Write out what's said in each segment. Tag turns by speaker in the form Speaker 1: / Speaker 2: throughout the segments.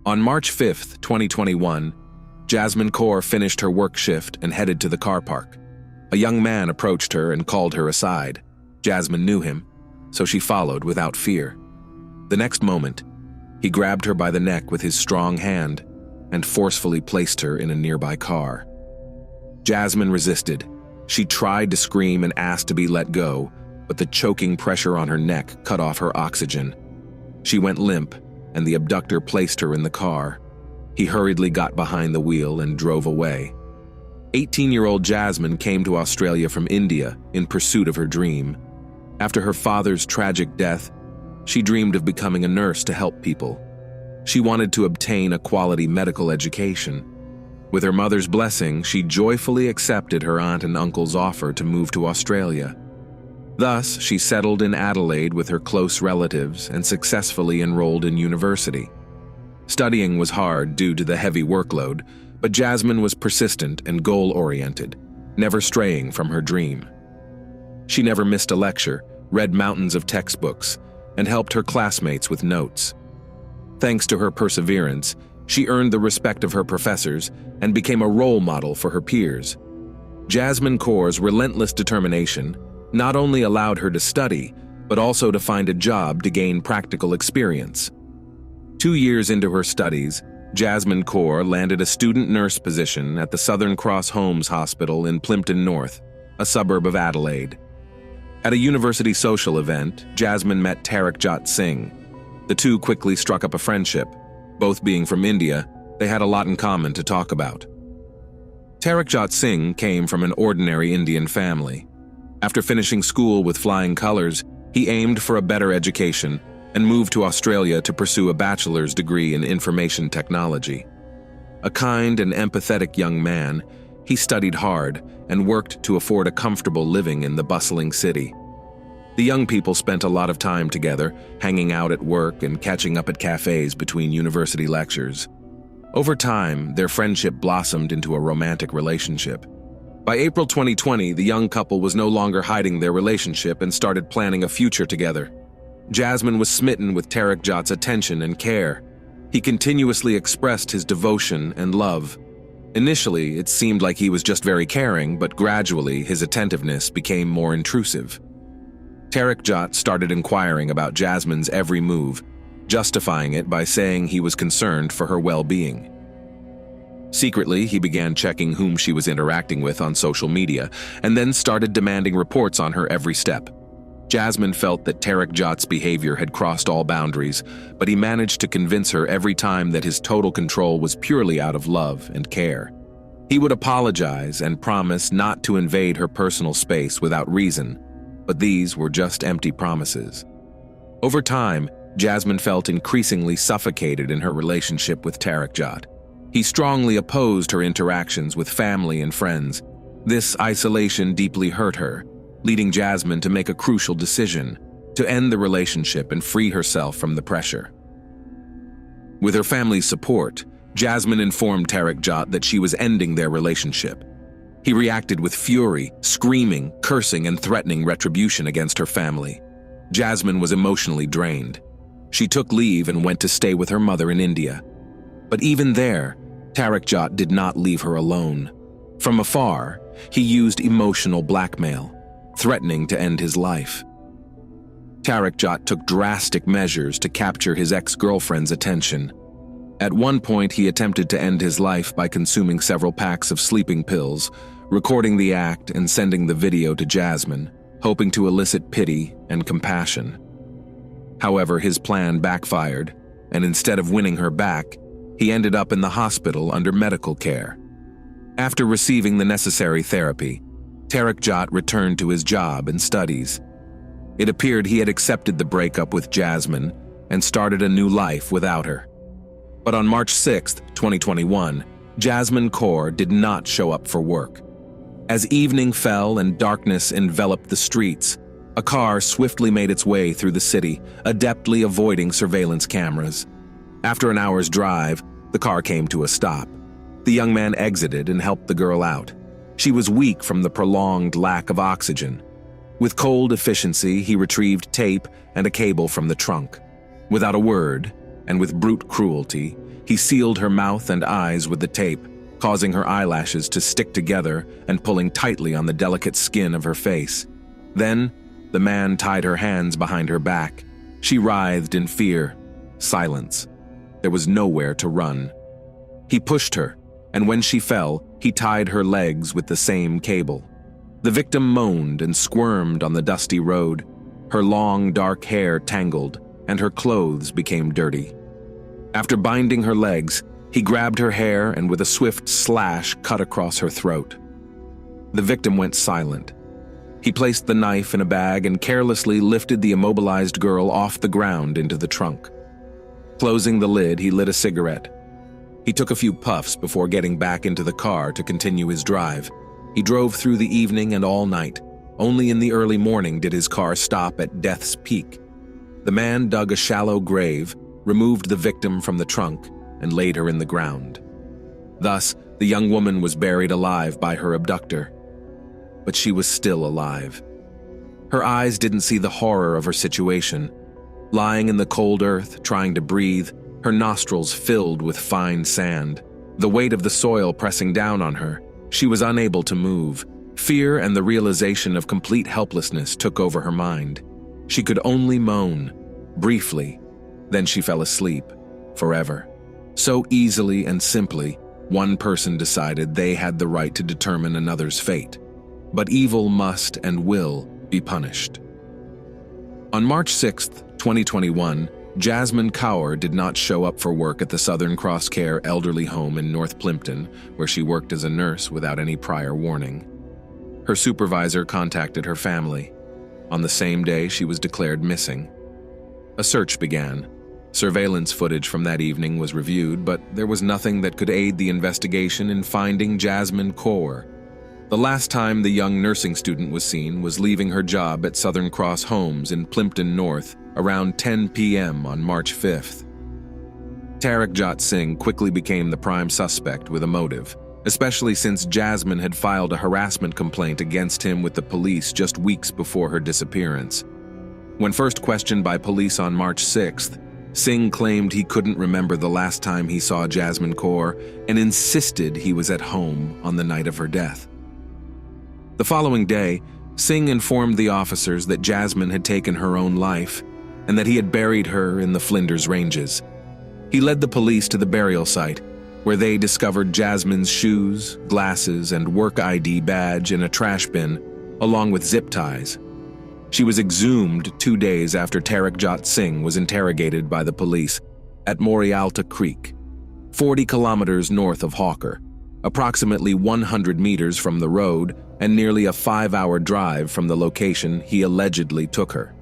Speaker 1: On March 5, 2021, Jasmine Kaur finished her work shift and headed to the car park. A young man approached her and called her aside. Jasmine knew him, so she followed without fear. The next moment, he grabbed her by the neck with his strong hand and forcefully placed her in a nearby car. Jasmine resisted. She tried to scream and asked to be let go, but the choking pressure on her neck cut off her oxygen. She went limp, and the abductor placed her in the car. He hurriedly got behind the wheel and drove away. 18-year-old Jasmine came to Australia from India in pursuit of her dream. After her father's tragic death, she dreamed of becoming a nurse to help people. She wanted to obtain a quality medical education. With her mother's blessing, she joyfully accepted her aunt and uncle's offer to move to Australia. Thus, she settled in Adelaide with her close relatives and successfully enrolled in university. Studying was hard due to the heavy workload, but Jasmine was persistent and goal-oriented, never straying from her dream. She never missed a lecture, read mountains of textbooks, and helped her classmates with notes. Thanks to her perseverance, she earned the respect of her professors and became a role model for her peers. Jasmine Kaur's relentless determination not only allowed her to study, but also to find a job to gain practical experience. 2 years into her studies, Jasmine Kaur landed a student nurse position at the Southern Cross Homes Hospital in Plympton North, a suburb of Adelaide. At a university social event, Jasmine met Tarakjot Singh. The two quickly struck up a friendship. Both being from India, they had a lot in common to talk about. Tarakjot Singh came from an ordinary Indian family. After finishing school with flying colors, he aimed for a better education and moved to Australia to pursue a bachelor's degree in information technology. A kind and empathetic young man, he studied hard and worked to afford a comfortable living in the bustling city. The young people spent a lot of time together, hanging out at work and catching up at cafes between university lectures. Over time, their friendship blossomed into a romantic relationship. By April 2020, the young couple was no longer hiding their relationship and started planning a future together. Jasmine was smitten with Tarakjot's attention and care. He continuously expressed his devotion and love. Initially, it seemed like he was just very caring, but gradually his attentiveness became more intrusive. Tarakjot started inquiring about Jasmine's every move, justifying it by saying he was concerned for her well-being. Secretly, he began checking whom she was interacting with on social media, and then started demanding reports on her every step. Jasmine felt that Tarakjot's behavior had crossed all boundaries, but he managed to convince her every time that his total control was purely out of love and care. He would apologize and promise not to invade her personal space without reason, but these were just empty promises. Over time, Jasmine felt increasingly suffocated in her relationship with Tarakjot. He strongly opposed her interactions with family and friends. This isolation deeply hurt her, leading Jasmine to make a crucial decision: to end the relationship and free herself from the pressure. With her family's support, Jasmine informed Tarakjot that she was ending their relationship. He reacted with fury, screaming, cursing, and threatening retribution against her family. Jasmine was emotionally drained. She took leave and went to stay with her mother in India. But even there, Tarakjot did not leave her alone. From afar, he used emotional blackmail, threatening to end his life. Tarakjot took drastic measures to capture his ex-girlfriend's attention. At one point, he attempted to end his life by consuming several packs of sleeping pills, recording the act and sending the video to Jasmine, hoping to elicit pity and compassion. However, his plan backfired, and instead of winning her back, he ended up in the hospital under medical care. After receiving the necessary therapy, Tarakjot returned to his job and studies. It appeared he had accepted the breakup with Jasmine and started a new life without her. But on March 6, 2021, Jasmine Kaur did not show up for work. As evening fell and darkness enveloped the streets, a car swiftly made its way through the city, adeptly avoiding surveillance cameras. After an hour's drive, the car came to a stop. The young man exited and helped the girl out. She was weak from the prolonged lack of oxygen. With cold efficiency, he retrieved tape and a cable from the trunk. Without a word, and with brute cruelty, He sealed her mouth and eyes with the tape, causing her eyelashes to stick together and pulling tightly on the delicate skin of her face. Then, the man tied her hands behind her back. She writhed in fear. Silence. There was nowhere to run. He pushed her, and when she fell, he tied her legs with the same cable. The victim moaned and squirmed on the dusty road. Her long, dark hair tangled, and her clothes became dirty. After binding her legs, he grabbed her hair and with a swift slash cut across her throat. The victim went silent. He placed the knife in a bag and carelessly lifted the immobilized girl off the ground into the trunk. Closing the lid, he lit a cigarette. He took a few puffs before getting back into the car to continue his drive. He drove through the evening and all night. Only in the early morning did his car stop at Death's Peak. The man dug a shallow grave, removed the victim from the trunk, and laid her in the ground. Thus, the young woman was buried alive by her abductor. But she was still alive. Her eyes didn't see the horror of her situation. Lying in the cold earth, trying to breathe, her nostrils filled with fine sand. The weight of the soil pressing down on her, she was unable to move. Fear and the realization of complete helplessness took over her mind. She could only moan, briefly, then she fell asleep, forever. So easily and simply, one person decided they had the right to determine another's fate. But evil must and will be punished. On March 6, 2021, Jasmine Kaur did not show up for work at the Southern Cross Care elderly home in North Plimpton, where she worked as a nurse without any prior warning. Her supervisor contacted her family. On the same day, she was declared missing. A search began. Surveillance footage from that evening was reviewed, but there was nothing that could aid the investigation in finding Jasmine Kaur. The last time the young nursing student was seen was leaving her job at Southern Cross Homes in Plimpton North around 10 p.m. on March 5th. Tarakjot Singh quickly became the prime suspect with a motive, especially since Jasmine had filed a harassment complaint against him with the police just weeks before her disappearance. When first questioned by police on March 6th, Singh claimed he couldn't remember the last time he saw Jasmine Kaur and insisted he was at home on the night of her death. The following day, Singh informed the officers that Jasmine had taken her own life and that he had buried her in the Flinders Ranges. He led the police to the burial site, where they discovered Jasmine's shoes, glasses, and work ID badge in a trash bin, along with zip ties. She was exhumed 2 days after Tarakjot Singh was interrogated by the police at Morialta Creek, 40 kilometers north of Hawker, approximately 100 meters from the road and nearly a 5-hour drive from the location he allegedly took her.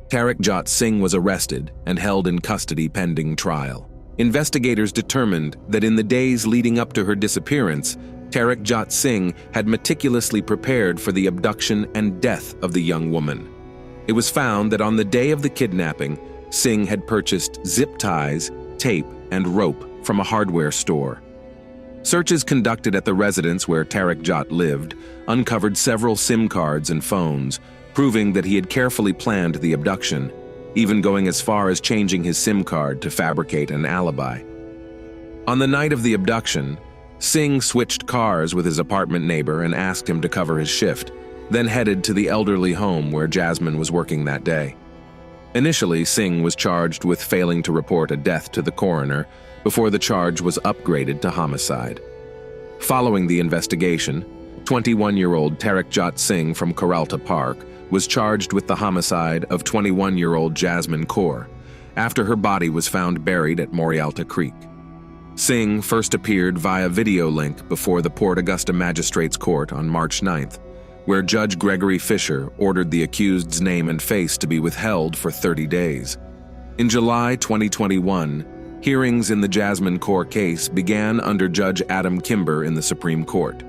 Speaker 1: Tarakjot Singh was arrested and held in custody pending trial. Investigators determined that in the days leading up to her disappearance, Tarakjot Singh had meticulously prepared for the abduction and death of the young woman. It was found that on the day of the kidnapping, Singh had purchased zip ties, tape, and rope from a hardware store. Searches conducted at the residence where Tarakjot lived uncovered several SIM cards and phones, proving that he had carefully planned the abduction, even going as far as changing his SIM card to fabricate an alibi. On the night of the abduction, Singh switched cars with his apartment neighbor and asked him to cover his shift, then headed to the elderly home where Jasmine was working that day. Initially, Singh was charged with failing to report a death to the coroner before the charge was upgraded to homicide. Following the investigation, 21-year-old Tarakjot Singh from Karalta Park was charged with the homicide of 21-year-old Jasmine Kaur after her body was found buried at Morialta Creek. Singh first appeared via video link before the Port Augusta Magistrates Court on March 9th, where Judge Gregory Fisher ordered the accused's name and face to be withheld for 30 days. In July 2021, hearings in the Jasmine Kaur case began under Judge Adam Kimber in the Supreme Court.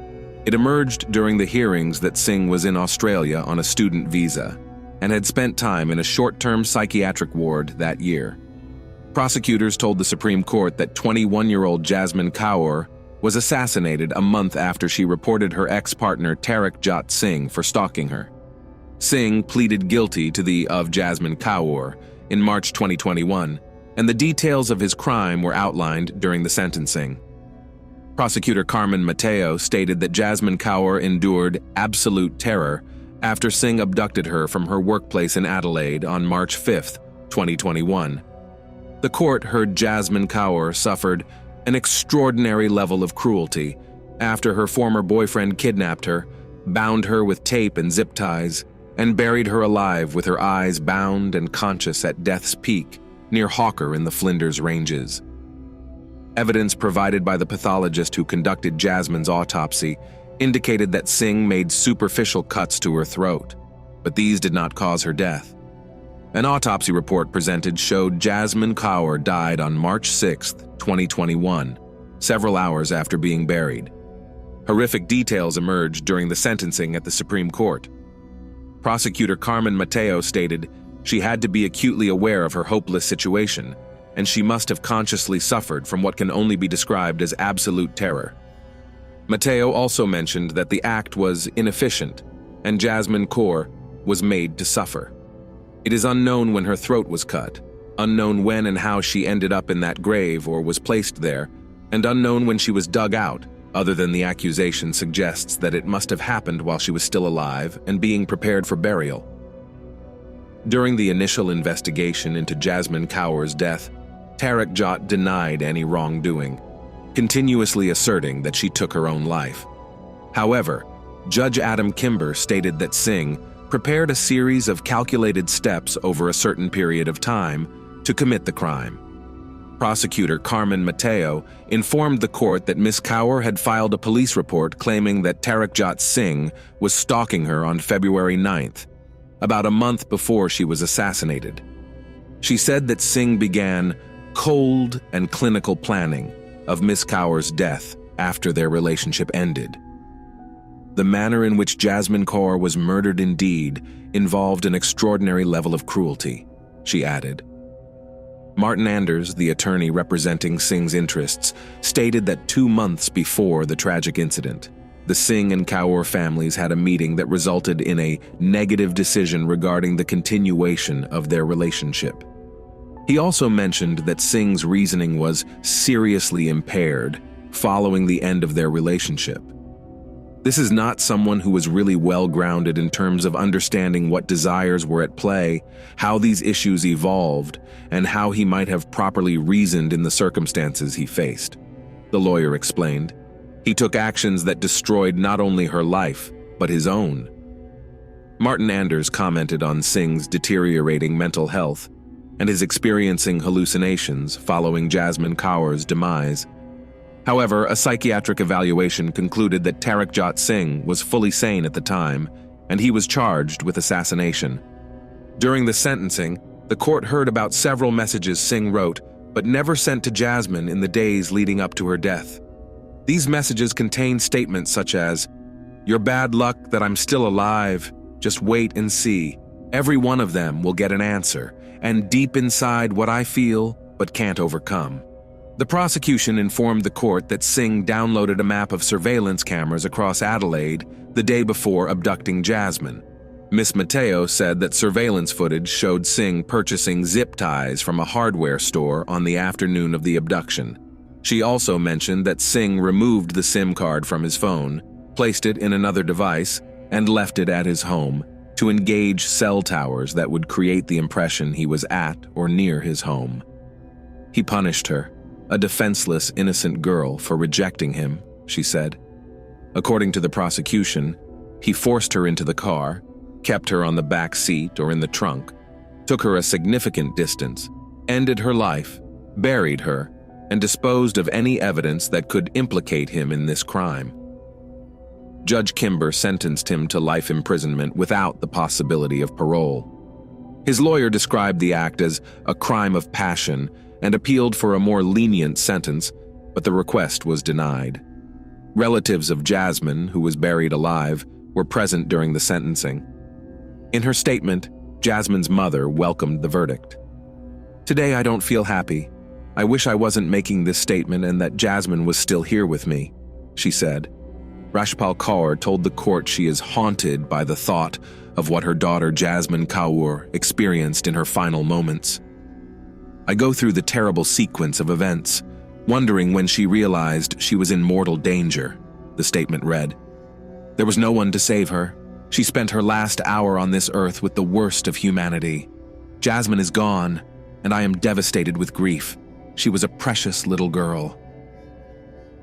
Speaker 1: It emerged during the hearings that Singh was in Australia on a student visa and had spent time in a short-term psychiatric ward that year. Prosecutors told the Supreme Court that 21-year-old Jasmine Kaur was assassinated a month after she reported her ex-partner Tarakjot Singh for stalking her. Singh pleaded guilty to the of Jasmine Kaur in March 2021 and the details of his crime were outlined during the sentencing. Prosecutor Carmen Mateo stated that Jasmine Kaur endured absolute terror after Singh abducted her from her workplace in Adelaide on March 5, 2021. The court heard Jasmine Kaur suffered an extraordinary level of cruelty after her former boyfriend kidnapped her, bound her with tape and zip ties, and buried her alive with her eyes bound and conscious at Death's Peak near Hawker in the Flinders Ranges. Evidence provided by the pathologist who conducted Jasmine's autopsy indicated that Singh made superficial cuts to her throat, but these did not cause her death. An autopsy report presented showed Jasmine Kaur died on March 6, 2021, several hours after being buried. Horrific details emerged during the sentencing at the Supreme Court. Prosecutor Carmen Mateo stated she had to be acutely aware of her hopeless situation, and she must have consciously suffered from what can only be described as absolute terror. Mateo also mentioned that the act was inefficient, and Jasmine Kaur was made to suffer. It is unknown when her throat was cut, unknown when and how she ended up in that grave or was placed there, and unknown when she was dug out, other than the accusation suggests that it must have happened while she was still alive and being prepared for burial. During the initial investigation into Jasmine Kaur's death, Tarak Jot denied any wrongdoing, continuously asserting that she took her own life. However, Judge Adam Kimber stated that Singh prepared a series of calculated steps over a certain period of time to commit the crime. Prosecutor Carmen Mateo informed the court that Ms. Kaur had filed a police report claiming that Tarak Jot Singh was stalking her on February 9th, about a month before she was assassinated. She said that Singh began cold and clinical planning of Ms. Kaur's death after their relationship ended. The manner in which Jasmine Kaur was murdered indeed involved an extraordinary level of cruelty, she added. Martin Anders, the attorney representing Singh's interests, stated that 2 months before the tragic incident, the Singh and Kaur families had a meeting that resulted in a negative decision regarding the continuation of their relationship. He also mentioned that Singh's reasoning was seriously impaired following the end of their relationship. This is not someone who was really well-grounded in terms of understanding what desires were at play, how these issues evolved, and how he might have properly reasoned in the circumstances he faced. The lawyer explained. He took actions that destroyed not only her life, but his own. Martin Anders commented on Singh's deteriorating mental health and his experiencing hallucinations following Jasmine Kaur's demise. However, a psychiatric evaluation concluded that Tarak Jot Singh was fully sane at the time, and he was charged with assassination. During the sentencing, the court heard about several messages Singh wrote, but never sent to Jasmine in the days leading up to her death. These messages contained statements such as, "Your bad luck that I'm still alive, just wait and see. Every one of them will get an answer, and deep inside what I feel but can't overcome." The prosecution informed the court that Singh downloaded a map of surveillance cameras across Adelaide the day before abducting Jasmine. Ms. Mateo said that surveillance footage showed Singh purchasing zip ties from a hardware store on the afternoon of the abduction. She also mentioned that Singh removed the SIM card from his phone, placed it in another device, and left it at his home to engage cell towers that would create the impression he was at or near his home. He punished her, a defenseless, innocent girl, for rejecting him, she said. According to the prosecution, he forced her into the car, kept her on the back seat or in the trunk, took her a significant distance, ended her life, buried her, and disposed of any evidence that could implicate him in this crime. Judge Kimber sentenced him to life imprisonment without the possibility of parole. His lawyer described the act as a crime of passion and appealed for a more lenient sentence, but the request was denied. Relatives of Jasmine, who was buried alive, were present during the sentencing. In her statement, Jasmine's mother welcomed the verdict. "Today I don't feel happy. I wish I wasn't making this statement and that Jasmine was still here with me," she said. Rashpal Kaur told the court she is haunted by the thought of what her daughter Jasmine Kaur experienced in her final moments. I go through the terrible sequence of events, wondering when she realized she was in mortal danger, the statement read. There was no one to save her. She spent her last hour on this earth with the worst of humanity. Jasmine is gone, and I am devastated with grief. She was a precious little girl.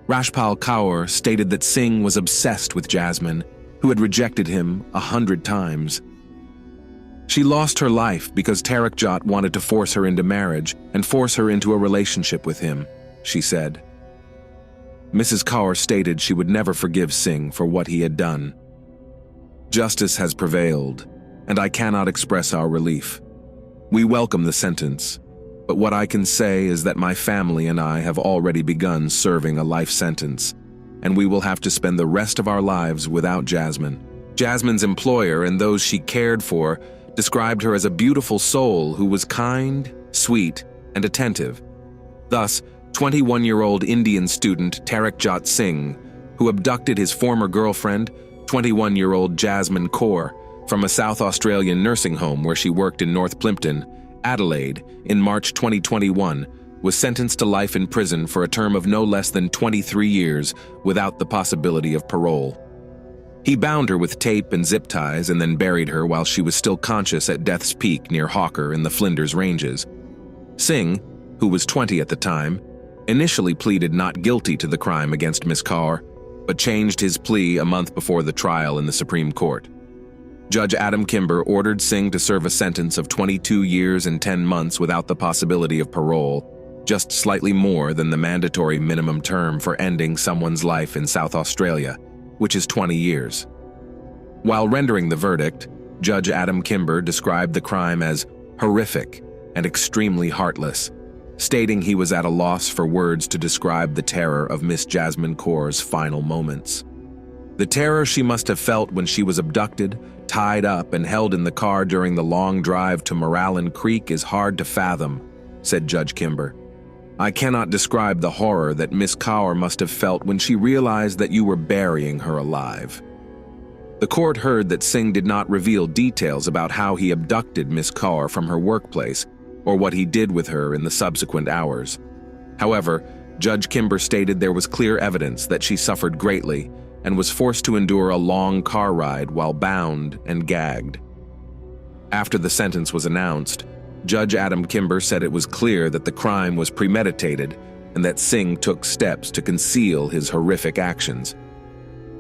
Speaker 1: Rashpal Kaur stated that Singh was obsessed with Jasmine, who had rejected him 100 times. She lost her life because Tarak Jot wanted to force her into marriage and force her into a relationship with him, she said. Mrs. Kaur stated she would never forgive Singh for what he had done. Justice has prevailed, and I cannot express our relief. We welcome the sentence, but what I can say is that my family and I have already begun serving a life sentence, and we will have to spend the rest of our lives without Jasmine. Jasmine's employer and those she cared for described her as a beautiful soul who was kind, sweet, and attentive. Thus, 21-year-old Indian student Tarak Jot Singh, who abducted his former girlfriend, 21-year-old Jasmine Kaur, from a South Australian nursing home where she worked in North Plympton, Adelaide, in March 2021, was sentenced to life in prison for a term of no less than 23 years without the possibility of parole. He bound her with tape and zip ties and then buried her while she was still conscious at Death's Peak near Hawker in the Flinders Ranges. Singh, who was 20 at the time, initially pleaded not guilty to the crime against Miss Kaur, but changed his plea a month before the trial in the Supreme Court. Judge Adam Kimber ordered Singh to serve a sentence of 22 years and 10 months without the possibility of parole, just slightly more than the mandatory minimum term for ending someone's life in South Australia, which is 20 years. While rendering the verdict, Judge Adam Kimber described the crime as horrific and extremely heartless, stating he was at a loss for words to describe the terror of Miss Jasmine Kaur's final moments. The terror she must have felt when she was abducted, tied up, and held in the car during the long drive to Morallen Creek is hard to fathom, said Judge Kimber. I cannot describe the horror that Miss Kaur must have felt when she realized that you were burying her alive. The court heard that Singh did not reveal details about how he abducted Miss Kaur from her workplace or what he did with her in the subsequent hours. However, Judge Kimber stated there was clear evidence that she suffered greatly and was forced to endure a long car ride while bound and gagged. After the sentence was announced, Judge Adam Kimber said it was clear that the crime was premeditated and that Singh took steps to conceal his horrific actions.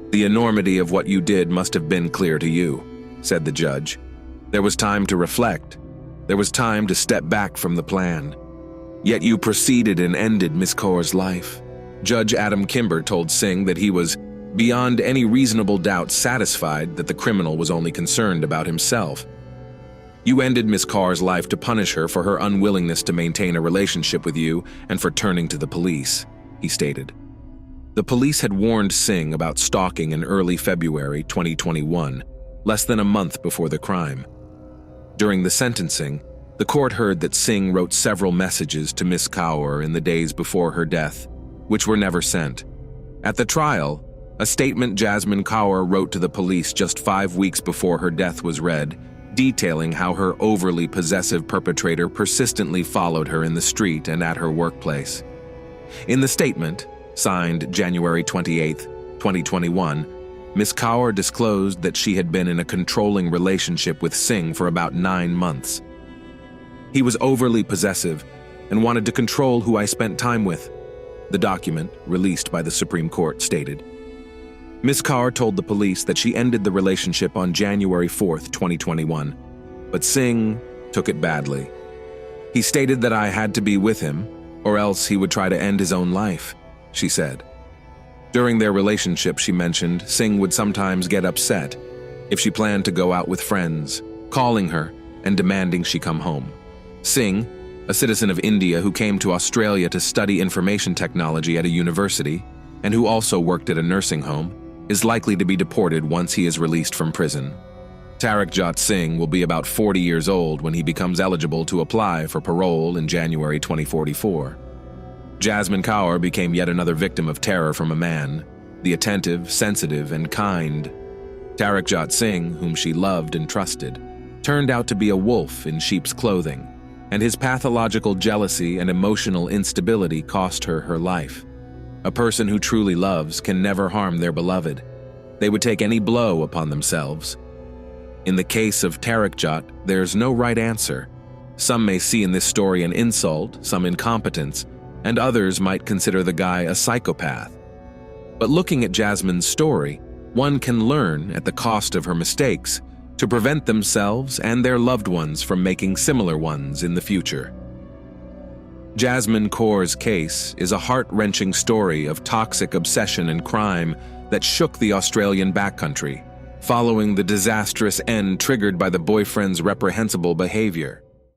Speaker 1: The enormity of what you did must have been clear to you, said the judge. There was time to reflect. There was time to step back from the plan. Yet you proceeded and ended Miss Kaur's life. Judge Adam Kimber told Singh that he was, beyond any reasonable doubt, satisfied that the criminal was only concerned about himself. You ended Miss Kaur's life to punish her for her unwillingness to maintain a relationship with you and for turning to the police, he stated. The police had warned Singh about stalking in early February 2021, less than a month before the crime. During the sentencing, the court heard that Singh wrote several messages to Miss Kaur in the days before her death, which were never sent. At the trial, a statement Jasmine Kaur wrote to the police just 5 weeks before her death was read, detailing how her overly possessive perpetrator persistently followed her in the street and at her workplace. In the statement, signed January 28, 2021, Miss Kaur disclosed that she had been in a controlling relationship with Singh for about 9 months. He was overly possessive and wanted to control who I spent time with, the document, released by the Supreme Court, stated. Miss Kaur told the police that she ended the relationship on January 4, 2021, but Singh took it badly. He stated that I had to be with him, or else he would try to end his own life, she said. During their relationship, she mentioned, Singh would sometimes get upset if she planned to go out with friends, calling her and demanding she come home. Singh, a citizen of India who came to Australia to study information technology at a university and who also worked at a nursing home, is likely to be deported once he is released from prison. Tarak Jot Singh will be about 40 years old when he becomes eligible to apply for parole in January 2044. Jasmine Kaur became yet another victim of terror from a man, the attentive, sensitive, and kind. Tarak Jot Singh, whom she loved and trusted, turned out to be a wolf in sheep's clothing, and his pathological jealousy and emotional instability cost her her life. A person who truly loves can never harm their beloved. They would take any blow upon themselves. In the case of Tarakjot, there's no right answer. Some may see in this story an insult, some incompetence, and others might consider the guy a psychopath. But looking at Jasmine's story, one can learn, at the cost of her mistakes, to prevent themselves and their loved ones from making similar ones in the future. Jasmine Kaur's case is a heart-wrenching story of toxic obsession and crime that shook the Australian backcountry, following the disastrous end triggered by the boyfriend's reprehensible behavior.